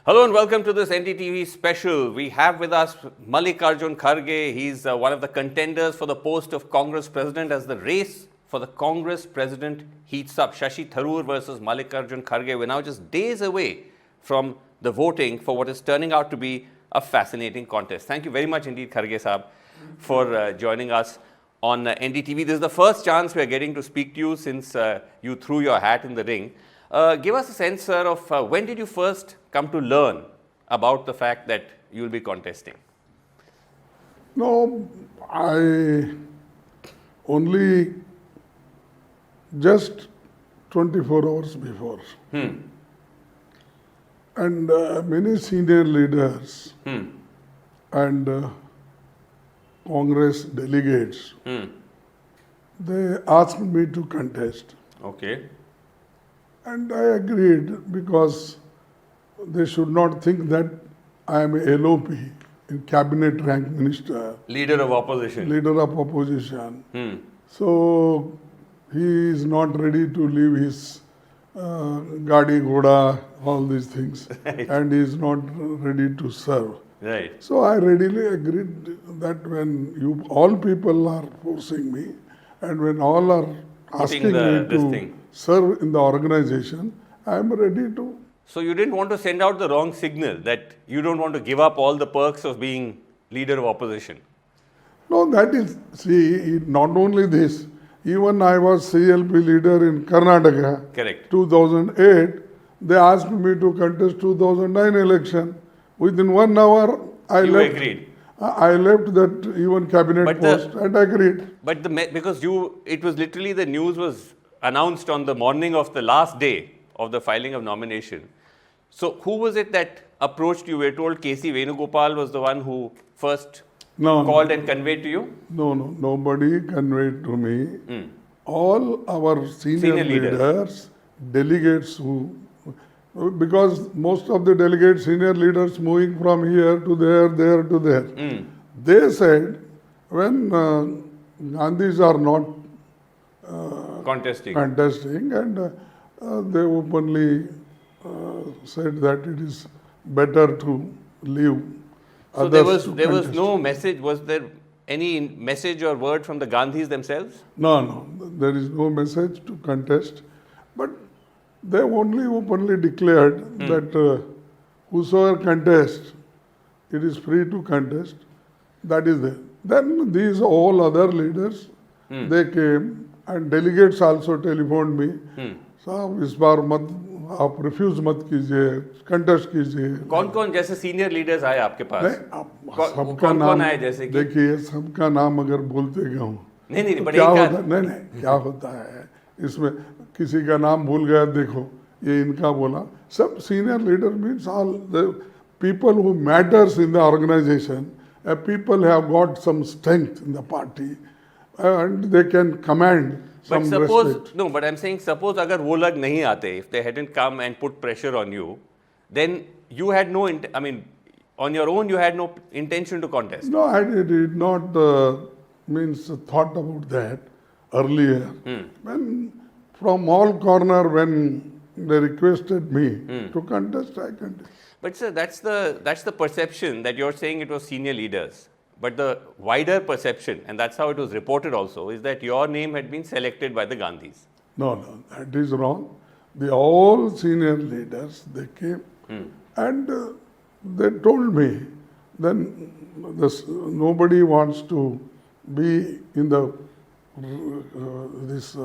Hello and welcome to this NDTV special. We have with us Mallikarjun Kharge. He's one of the contenders for the post of Congress President as the race for the Congress President heats up. Shashi Tharoor versus Mallikarjun Kharge. We're now just days away from the voting for what is turning out to be a fascinating contest. Thank you very much indeed, Kharge Saab, for joining us on NDTV. This is the first chance we are getting to speak to you since you threw your hat in the ring. Give us a sense, sir, of when did you first come to learn about the fact that you will be contesting? No, I only just 24 hours before. And many senior leaders and Congress delegates, they asked me to contest. Okay. And I agreed because they should not think that I am a LOP, in cabinet rank minister, Leader of opposition. leader of opposition. So he is not ready to leave his Gadi Ghoda, all these things, and he is not ready to serve. Right. So I readily agreed that when you all people are forcing me, and when all are asking me to serve in the organization, I am ready to. So you didn't want to send out the wrong signal that you don't want to give up all the perks of being leader of opposition. No, that is, see, not only this, even I was CLP leader in Karnataka. Correct. 2008, they asked me to contest 2009 election. Within 1 hour, I You left. agreed. I left that even cabinet post and agreed. But because it was literally the news was announced on the morning of the last day of the filing of nomination. So who was it that approached you? We were told KC Venugopal was the one who first called and conveyed to you? No, nobody conveyed to me. All our senior leaders, delegates who, because most of the delegates, senior leaders moving from here to there to there. They said when Gandhis are not contesting and they openly said that it is better to leave. So there was no message. Was there any message or word from the Gandhis themselves? No, there is no message to contest. But they only openly declared that whosoever contests, it is free to contest. That is there. Then these all other leaders, they came and delegates also telephoned me. साहब इस बार मत आप refuse मत कीजिए contest कीजिए. कौन जैसे senior leaders आए आपके पास? सबका नाम आए जैसे कि देखिए, सबका नाम अगर बोलते गया हूँ नहीं तो क्या होता नहीं क्या होता है इसमें, किसी का नाम भूल गया, देखो ये इनका बोला. सब senior leader means all the people who matters in the organisation, people have got some strength in the party and they can command some respect. No, but I'm saying suppose agar wo lag nahi aate, if they hadn't come and put pressure on you, then you had no, on your own you had no intention to contest. No, I did not thought about that earlier. When from all corner when they requested me to contest, I contested. But sir, that's the perception that you're saying it was senior leaders. But the wider perception, and that's how it was reported also, is that your name had been selected by the Gandhis. No, that is wrong. All senior leaders, they came and they told me, then nobody wants to be in the this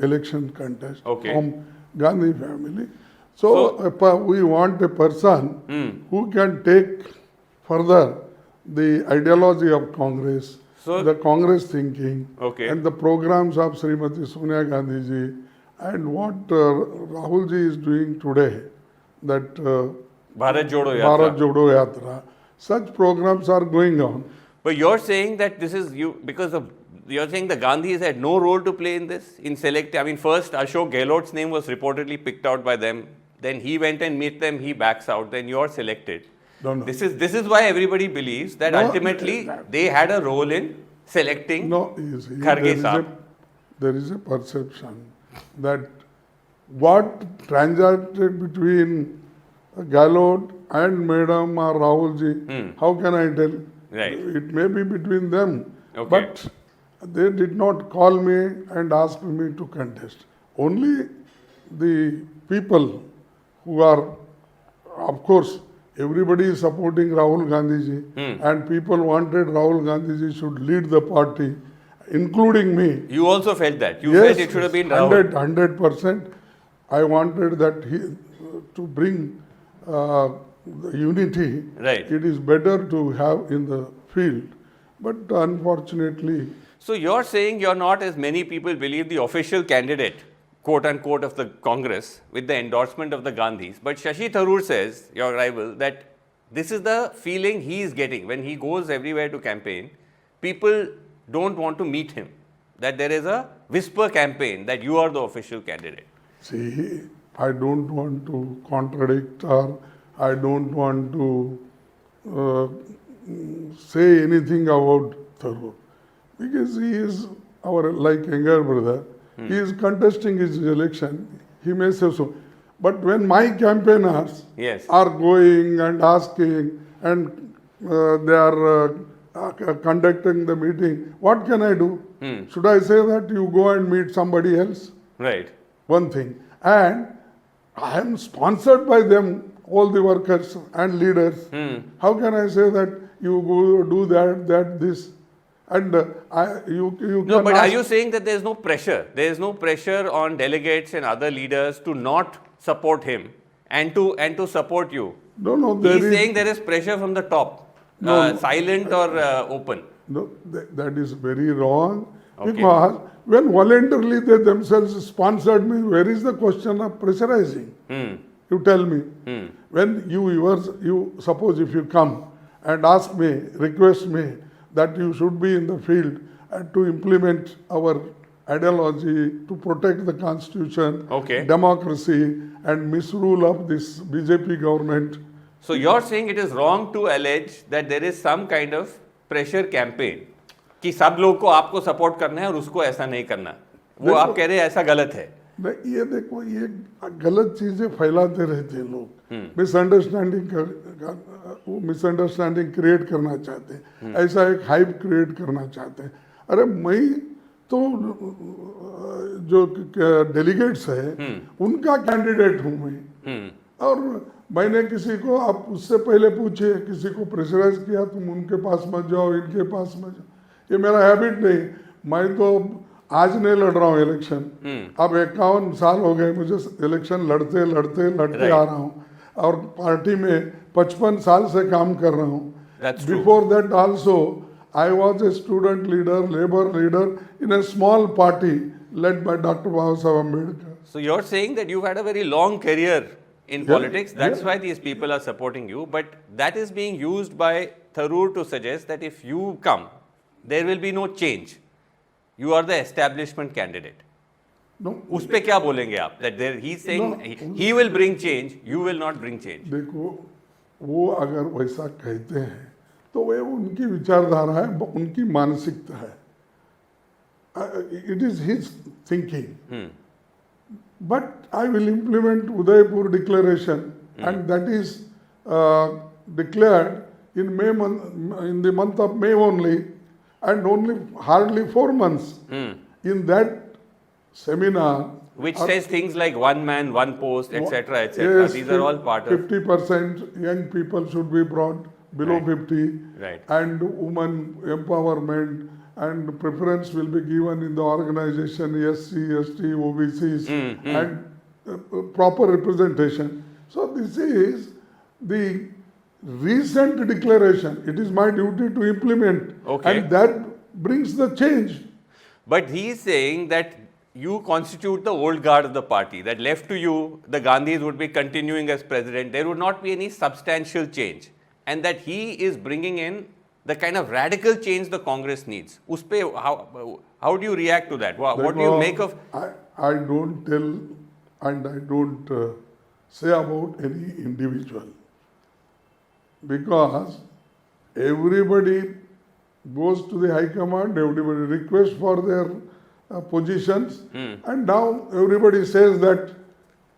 election contest from Gandhi family. So we want a person who can take further the ideology of Congress, the Congress thinking, and the programs of Srimati Sonia Gandhi ji, and what Rahul ji is doing today, that Bharat Jodo Yatra. Such programs are going on. But you're saying that this is you're saying the Gandhis had no role to play in this, in selecting. I mean, first Ashok Gehlot's name was reportedly picked out by them. Then he went and met them, he backs out, then you're selected. No. This is why everybody believes that ultimately they had a role in selecting Kharge Saab. There is a perception that what transacted between Gehlot and Madam or Rahulji, how can I tell? Right. It may be between them. Okay. But they did not call me and ask me to contest. Only the people who are, of course, everybody is supporting Rahul Gandhiji, and people wanted Rahul Gandhiji should lead the party, including me. You also felt that. You Yes, felt it should have been Rahul. 100%. I wanted that to bring the unity. Right. It is better to have in the field. But unfortunately, So you're saying you're not, as many people believe, the official candidate, quote unquote, of the Congress with the endorsement of the Gandhis. But Shashi Tharoor says, your rival, that this is the feeling he is getting when he goes everywhere to campaign. People don't want to meet him. That there is a whisper campaign that you are the official candidate. see, I don't want to contradict or I don't want to say anything about Tharoor because he is our like younger brother. He is contesting his election. He may say so. But when my campaigners Yes. are going and asking and they are conducting the meeting, what can I do? Should I say that you go and meet somebody else? Right. One thing. And I am sponsored by them, all the workers and leaders. How can I say that you go do that, this? And you No, can but are ask- you saying that there is no pressure? There is no pressure on delegates and other leaders to not support him and to support you? No, there He's is. saying there is pressure from the top, silent or open. No, that is very wrong. Okay. Because when voluntarily they themselves sponsored me, where is the question of pressurizing? You tell me. When you suppose if you come and ask me, request me that you should be in the field and to implement our ideology, to protect the constitution, Okay. democracy and misrule of this BJP government. So you're saying it is wrong to allege that there is some kind of pressure campaign कि सब लोग को आपको support करना है और उसको ऐसा नहीं करना, वो आप कह रहे हैं ऐसा गलत है. नहीं, ये देखो, ये गलत चीजें फैलाते रहते हैं लोग, मिसअंडरस्टैंडिंग क्रिएट करना चाहते हैं, ऐसा एक हाइप क्रिएट करना चाहते हैं. अरे मैं तो जो डेलीगेट्स है उनका कैंडिडेट हूं मैं, और मैंने किसी को, आप उससे पहले पूछे, किसी को प्रेशराइज किया तुम उनके पास मत जाओ, इनके पास मत जाओ, ये मेरा हैबिट नहीं. मैं तो आज नहीं लड़ रहा हूँ इलेक्शन, अब 51 साल हो गए मुझे इलेक्शन लड़ते आ रहा हूँ, और पार्टी में 55 साल से काम कर रहा हूँ. Before that also I was a student leader, labor leader in a small party led by Dr. Babasaheb Ambedkar. So you're saying that you've had a very long career in politics. That's why these people are supporting you. But that is being used by Tharoor to suggest that if you come, there will be no change. You are the establishment candidate. No, उस पे क्या बोलेंगे आप? That there, he's saying he will bring change, you will not bring change. देखो, वो अगर वैसा कहते हैं तो वे उनकी विचारधारा है, उनकी मानसिकता है. It is his thinking. But I will implement Udaipur declaration, and that is declared in May month, in the month of May only, and only hardly 4 months. In that seminar, Which says things like one man, one post, etc., etc. yes, These are all part of 50% young people should be brought below 50, Right. and women empowerment, and preference will be given in the organization, SC, ST, OBCs, and proper representation. So this is the recent declaration. It is my duty to implement, Okay. and that brings the change. But he is saying that you constitute the old guard of the party, that left to you, the Gandhis would be continuing as president. There would not be any substantial change. And that he is bringing in the kind of radical change the Congress needs. Uspe, how do you react to that? What do you make of? I don't tell and I don't say about any individual, because everybody goes to the High Command, everybody requests for their positions, and now everybody says that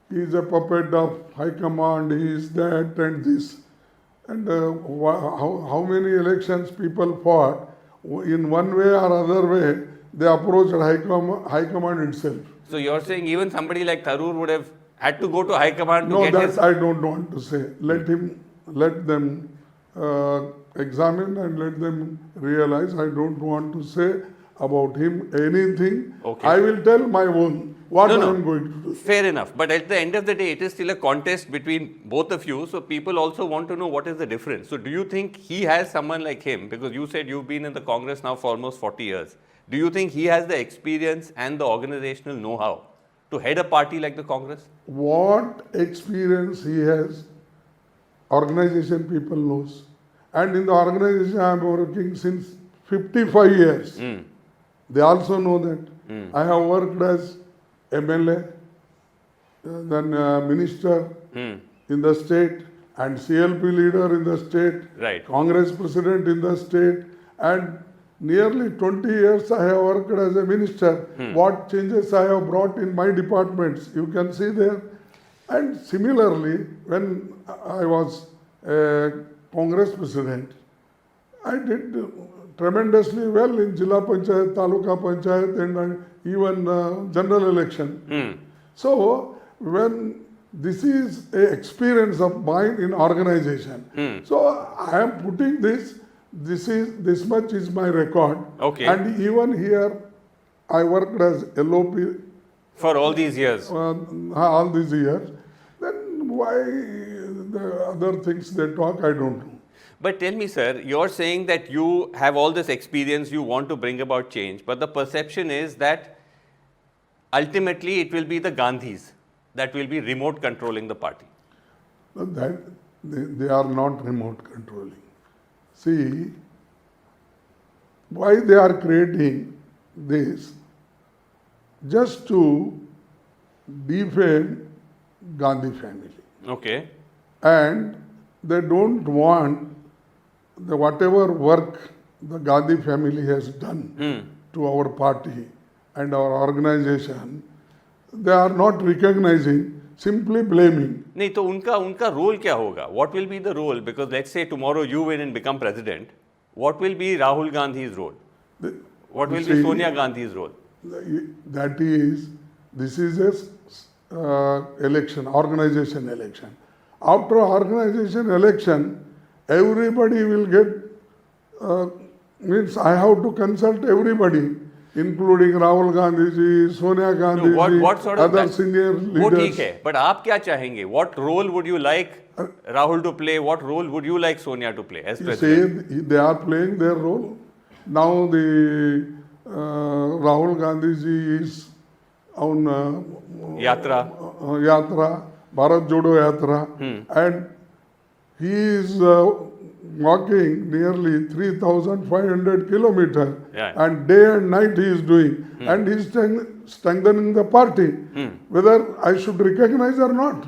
he is a puppet of high command, he is that and this. And how many elections people fought, in one way or other way, they approached high command itself. So you're saying even somebody like Tharoor would have had to go to high command to No, get that his... I don't want to say. Let them examine and let them realize. I don't want to say about him anything. Okay. I will tell my own what No, I am going to do. Fair enough. But at the end of the day, it is still a contest between both of you. So people also want to know what is the difference. So do you think he has someone like him? Because you said you've been in the Congress now for almost 40 years. Do you think he has the experience and the organizational know-how to head a party like the Congress? What experience he has, organization people knows. And in the organization I am working since 55 years. They also know that. I have worked as MLA, then minister in the state, and CLP leader in the state, Right. Congress president in the state, and nearly 20 years I have worked as a minister. What changes I have brought in my departments, you can see there. And similarly, when I was a Congress president, I did tremendously well in Jilla Panchayat, Taluka Panchayat, and even general election. So, when this is a experience of mine in organization, so I am putting this much is my record. Okay. And even here, I worked as LOP For all these years. all these years. Then why the other things they talk, I don't know. But tell me, sir, you're saying that you have all this experience, you want to bring about change, but the perception is that ultimately it will be the Gandhis that will be remote controlling the party. That they are not remote controlling. See, why they are creating this? Just to defame Gandhi family. Okay. And they don't want the whatever work the Gandhi family has done to our party and our organization, they are not recognizing, simply blaming. नहीं तो उनका role क्या होगा? What will be the role? Because let's say tomorrow you win and become president, what will be Rahul Gandhi's role? What will be Sonia Gandhi's role? That is, this is a election, organization election. After organization election, everybody will get, means I have to consult everybody, including Rahul Gandhi, Sonia Gandhi, what sort of other that, senior वो leaders. ठीक है, but आप क्या चाहेंगे? What role would you like Rahul to play? What role would you like Sonia to play as You president? say they are playing their role. Now the Rahul Gandhi ji is on Yatra. Yatra, Bharat Jodo Yatra, and he is walking nearly 3,500 kilometers, and day and night he is doing, and he is strengthening the party, whether I should recognize or not.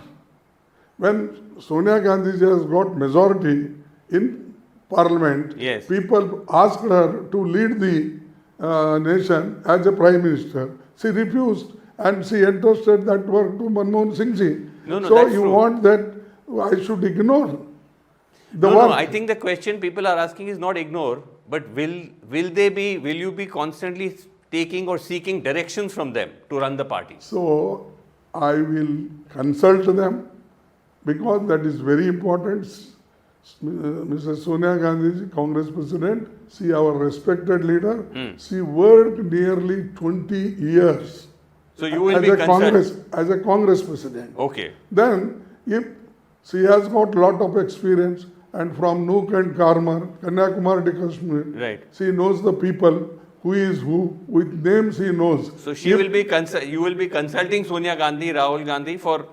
When Sonia Gandhi ji has got majority in parliament, Yes. people asked her to lead the nation as a prime minister. She refused, and she entrusted that work to Manmohan Singh ji. No, So that's you true. want that I should ignore the No, work? I think the question people are asking is not ignore, but will you be constantly taking or seeking directions from them to run the party? So I will consult them, because that is very important. Mrs. Sonia Gandhi, Congress President, she our respected leader, she worked nearly 20 years So you will as be a concerned. as a Congress President. Okay. Then, if she has got lot of experience, and from Nook and Karmar, Kanyakumari to Kashmir, Right. she knows the people, who is who, with names she knows. So you will be consulting Sonia Gandhi, Rahul Gandhi for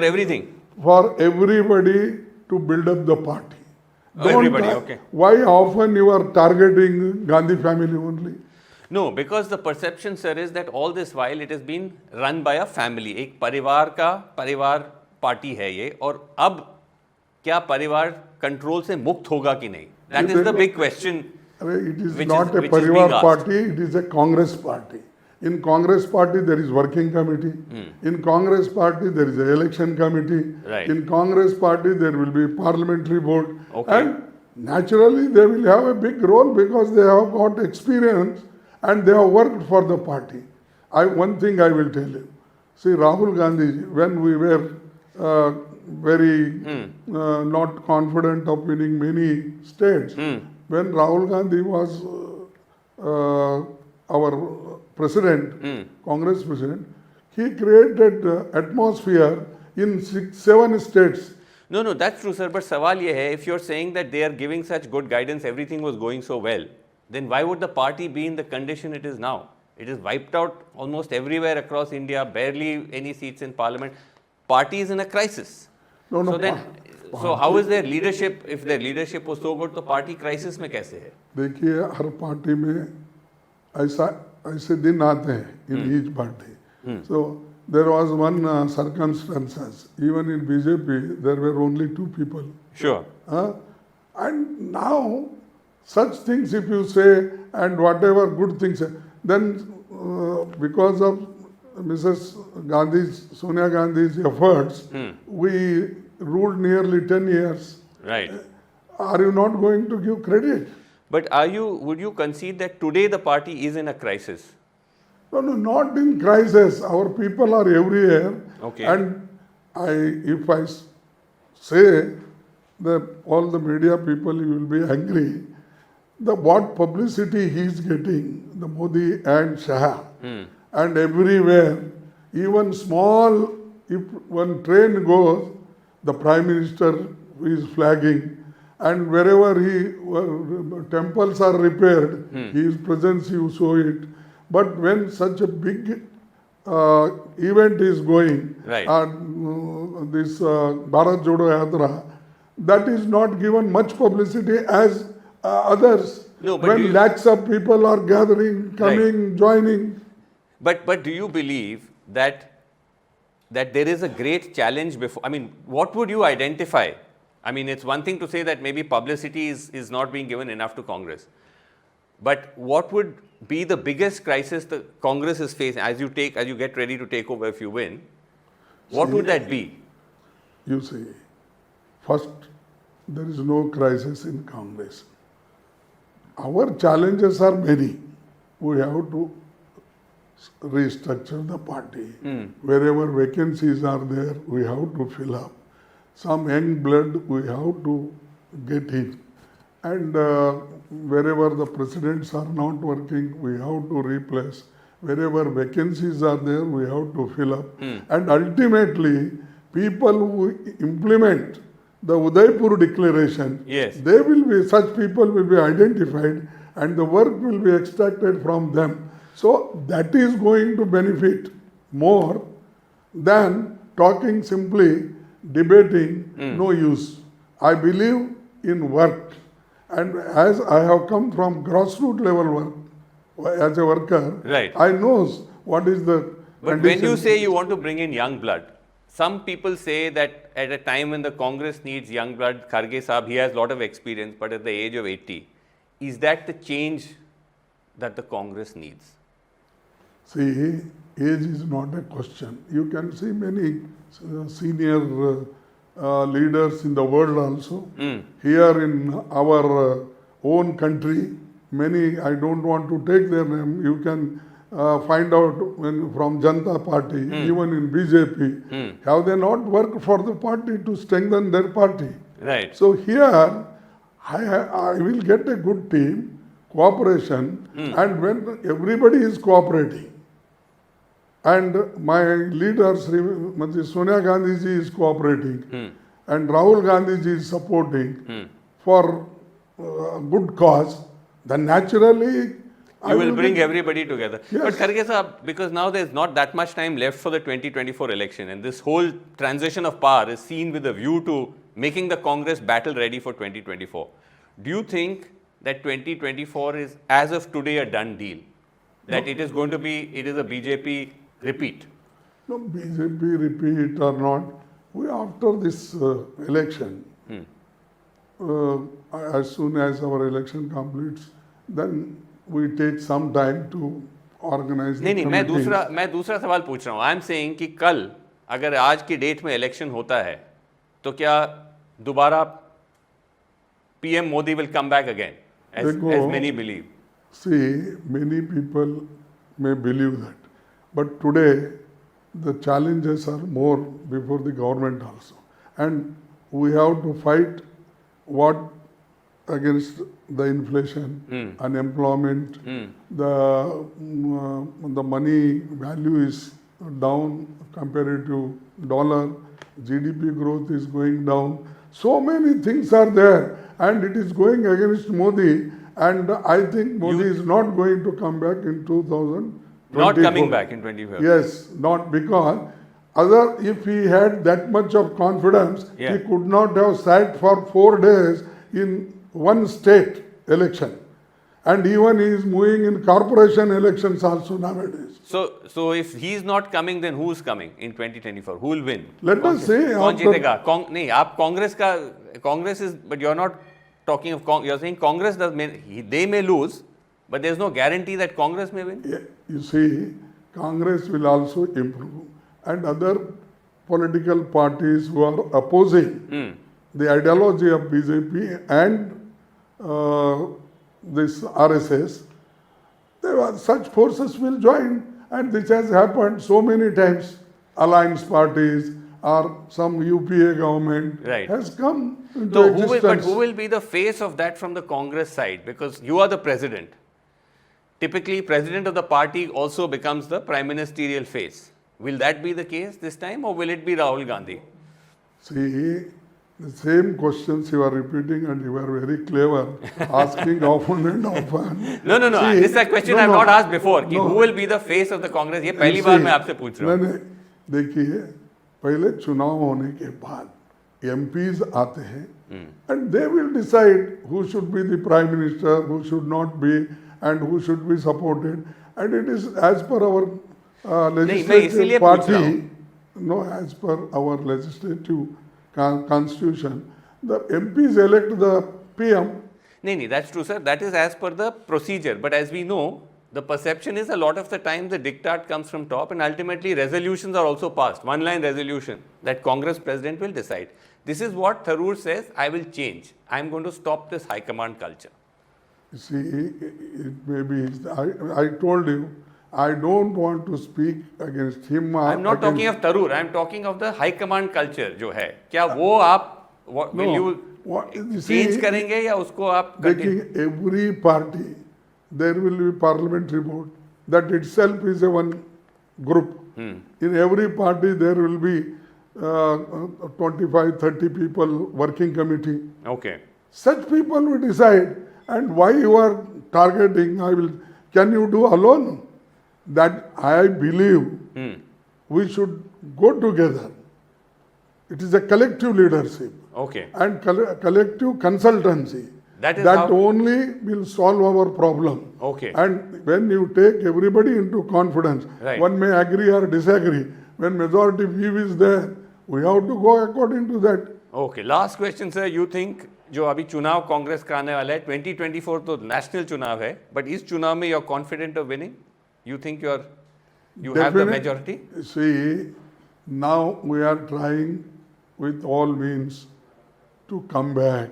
everything. For everybody to build up the party. Everybody, okay. Why often you are targeting Gandhi family only? No, because the perception, sir, is that all this while it has been run by a family. एक परिवार party है ये, और अब क्या परिवार control से मुक्त होगा कि नहीं? That is the big question. It is which not is a being Parivar asked. party, it is a Congress party. In Congress party, there is working committee. In Congress party, there is an election committee. Right. In Congress party, there will be parliamentary board. Okay. And naturally, they will have a big role because they have got experience and they have worked for the party. One thing I will tell you. See, Rahul Gandhi, when we were very not confident of winning many states, when Rahul Gandhi was our president, Congress president, he created atmosphere in 7 states. No, that's true, sir. But सवाल ये है, if you're saying that they are giving such good guidance, everything was going so well, then why would the party be in the condition it is now? It is wiped out almost everywhere across India, barely any seats in parliament. Party is in a crisis. So how is their leadership, if their leadership was so good, तो party crisis में कैसे है? देखिए, हर party में ऐसे दिन आते हैं in each party. So there was one circumstances. Even in BJP, there were only 2 people. Sure. And now, such things if you say and whatever good things, then because of Mrs. Sonia Gandhi's efforts, we ruled nearly 10 years. Right. Are you not going to give credit? But would you concede that today the party is in a crisis? No, not in crisis. Our people are everywhere. Okay. And if I say that all the media people, you will be angry. What publicity he is getting, the Modi and Shah, and everywhere, even small, if one train goes, the Prime Minister is flagging, and wherever temples are repaired, his presence, you show it. But when such a big event is going, right. This Bharat Jodo Yatra, that is not given much publicity as others. No, but when lakhs of people are gathering, coming, joining. But do you believe that there is a great challenge before? I mean, what would you identify? I mean, it's one thing to say that maybe publicity is not being given enough to Congress. But what would be the biggest crisis the Congress is facing as you get ready to take over if you win? What would that be? You see, first, there is no crisis in Congress. Our challenges are many. We have to restructure the party. Wherever vacancies are there, we have to fill up. Some young blood we have to get in. And wherever the presidents are not working, we have to replace. Wherever vacancies are there, we have to fill up. And ultimately, people who implement the Udaipur Declaration, such people will be identified and the work will be extracted from them. So that is going to benefit more than talking simply, debating, no use. I believe in work. And as I have come from grassroots level work, as a worker, I know what is the But when you say you want to bring in young blood, some people say that at a time when the Congress needs young blood, Kharge Saab, he has a lot of experience, but at the age of 80, is that the change that the Congress needs? See, age is not a question. You can see many senior leaders in the world also. Here in our own country, many, I don't want to take their name, you can find out from Janata Party, even in BJP, have they not worked for the party to strengthen their party? Right. So here, I will get a good team, cooperation, and when everybody is cooperating, and my leaders, Sonia Gandhi ji is cooperating, and Rahul Gandhi ji is supporting for good cause, then naturally you will bring everybody together. Yes. But Kharge Saab, because now there is not that much time left for the 2024 election, and this whole transition of power is seen with a view to making the Congress battle ready for 2024. Do you think that 2024 is, as of today, a done deal? That it is going to be, it is a BJP repeat? No, BJP repeat or not. After this election, as soon as our election completes, then we take some time to organize. नहीं, मैं दूसरा सवाल पूछ रहा हूँ. I am saying कि कल अगर आज की डेट में इलेक्शन होता है तो क्या दोबारा PM Modi will come back again, as many believe? See, many people may believe that, but today the challenges are more before the government also, and we have to fight what against the inflation, unemployment, the money value is down compared to dollar, GDP growth is going down. So many things are there, and it is going against Modi, and I think Modi is not going to come back in 2024. Not coming back in 2024. Yes, not because if he had that much of confidence, he could not have sat for 4 days in one state election. And even he is moving in corporation elections also nowadays. So if he is not coming, then who is coming in 2024? Who will win? Let us say. कौन जीतेगा? नहीं, आप Congress is, but you are not talking of you are saying Congress they may lose, but there is no guarantee that Congress may win. Yeah, you see, Congress will also improve, and other political parties who are opposing the ideology of BJP and this RSS, such forces will join, and this has happened so many times. Alliance parties or some UPA government has come into existence. Who will be the face of that from the Congress side? Because you are the president. Typically, president of the party also becomes the prime ministerial face. Will that be the case this time, or will it be Rahul Gandhi? See, the same questions you are repeating, and you are very clever, asking often and often. No. See, this is a question I have not asked before. Who will be the face of the Congress? ये पहली बार मैं आपसे पूछ रहा हूँ. देखिए, पहले चुनाव होने के बाद MPs आते हैं, and they will decide who should be the prime minister, who should not be, and who should be supported. And it is as per our legislative party, as per our legislative constitution, the MPs elect the PM. No, that's true, sir. That is as per the procedure. But as we know, the perception is a lot of the time the diktat comes from top, and ultimately resolutions are also passed. One-line resolution that Congress president will decide. This is what Tharoor says, I will change. I am going to stop this high command culture. You see, it may be, I told you, I don't want to speak against him. I'm not talking of Tharoor. I'm talking of the high command culture जो है. क्या वो आप will you change करेंगे या उसको आप? Taking every party, there will be parliamentary board. That itself is a one group. In every party there will be 25-30 people working committee. Okay. Such people will decide. And why you are targeting? Can you do alone? That I believe we should go together. It is a collective leadership. Okay. And collective consultancy. That only will solve our problem. Okay. And when you take everybody into confidence, one may agree or disagree. When majority view is there, we have to go according to that. Okay. Last question, sir. You think जो अभी चुनाव कांग्रेस का आने वाला है 2024 तो national चुनाव है, बट इस चुनाव में you are confident of winning? You think you have the majority? See, now we are trying with all means to come back.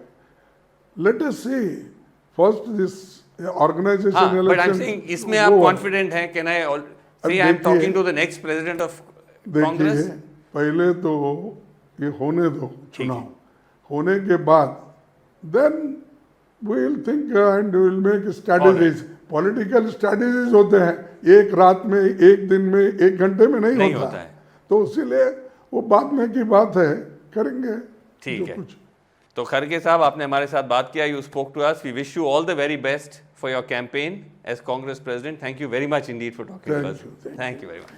Let us see. First this organization election. But I'm saying इसमें आप confident हैं? Can I say I'm talking to the next president of Congress? देखिए, पहले तो ये होने दो चुनाव. होने के बाद then we will think and we will make strategies. Political strategies होते हैं, एक रात में, एक दिन में, एक घंटे में नहीं होता है. तो इसीलिए वो बाद में की बात है, करेंगे. ठीक है. तो खरगे साहब, आपने हमारे साथ बात किया. You spoke to us. We wish you all the very best for your campaign as Congress President. Thank you very much indeed for talking to us. Thank you very much.